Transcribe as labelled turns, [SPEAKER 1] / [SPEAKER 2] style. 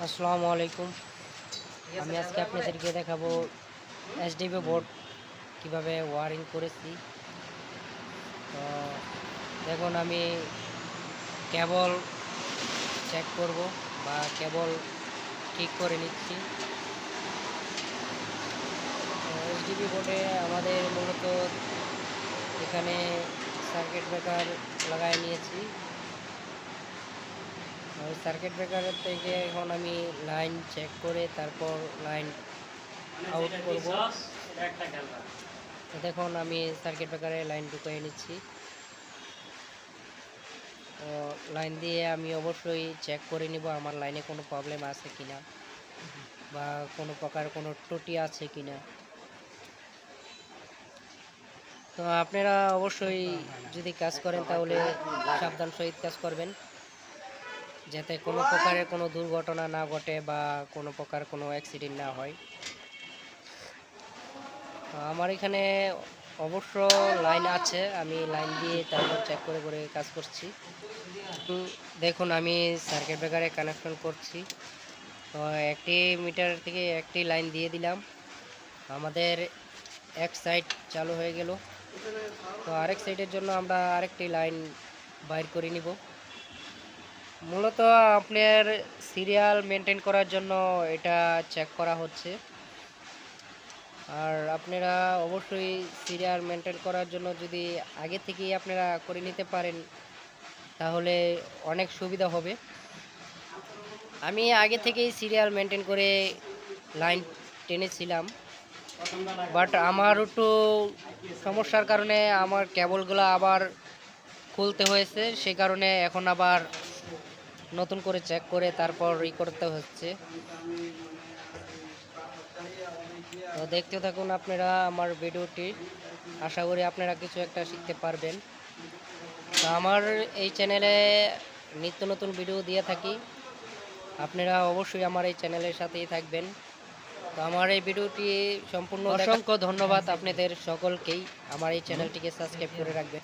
[SPEAKER 1] আসসালামু আলাইকুম। আমি আজকে আপনাদেরকে দেখাবো এইচডিবি বোর্ড কিভাবে ওয়্যারিং করেছি। তো দেখুন, আমি কেবল চেক করব বা কেবল ঠিক করে নিচ্ছি। এইচডিবি বোর্ডে আমাদের মূলত এখানে সার্কিট ব্রেকার লাগাই নিয়েছি। ওই সার্কিট ব্রেকারের থেকে এখন আমি লাইন চেক করে তারপর লাইন আউট করব। তো দেখুন, আমি সার্কিট ব্রেকারে লাইন ঢুকিয়ে নিচ্ছি। তো লাইন দিয়ে আমি অবশ্যই চেক করে নিব আমার লাইনে কোনো প্রবলেম আছে কিনা বা কোনো প্রকার কোনো ত্রুটি আছে কিনা। তো আপনারা অবশ্যই যদি কাজ করেন তাহলে সাবধান সহিত কাজ করবেন, যাতে কোনো প্রকারের কোনো দুর্ঘটনা না ঘটে বা কোনো প্রকার কোনো অ্যাক্সিডেন্ট না হয়। আমার এখানে অবশ্য লাইন আছে, আমি লাইন দিয়ে তারপর চেক করে করে কাজ করছি। দেখুন, আমি সার্কিট ব্রেকারে কানেকশন করছি। তো একটি মিটার থেকে একটি লাইন দিয়ে দিলাম, আমাদের এক সাইড চালু হয়ে গেল। তো আরেক সাইডের জন্য আমরা আরেকটি লাইন বাইর করে নিব। মূলত আপনার সিরিয়াল মেনটেন করার জন্য এটা চেক করা হচ্ছে। আর আপনারা অবশ্যই সিরিয়াল মেনটেন করার জন্য যদি আগে থেকেই আপনারা করে নিতে পারেন তাহলে অনেক সুবিধা হবে। আমি আগে থেকেই সিরিয়াল মেনটেন করে লাইন টেনেছিলাম, বাট আমার একটু সমস্যার কারণে আমার কেবলগুলো আবার খুলতে হয়েছে, সে কারণে এখন আবার নতুন করে চেক করে তারপর করতে হচ্ছে। তো দেখতে থাকুন আপনারা আমার ভিডিওটি, আশা করি আপনারা কিছু একটা শিখতে পারবেন। তো আমার এই চ্যানেলে নিত্য নতুন ভিডিও দিয়ে থাকি, আপনারা অবশ্যই আমার এই চ্যানেলের সাথেই থাকবেন। তো আমার এই ভিডিওটি সম্পূর্ণ অসংখ্য ধন্যবাদ আপনাদের সকলকেই, আমার এই চ্যানেলটিকে সাবস্ক্রাইব করে রাখবেন।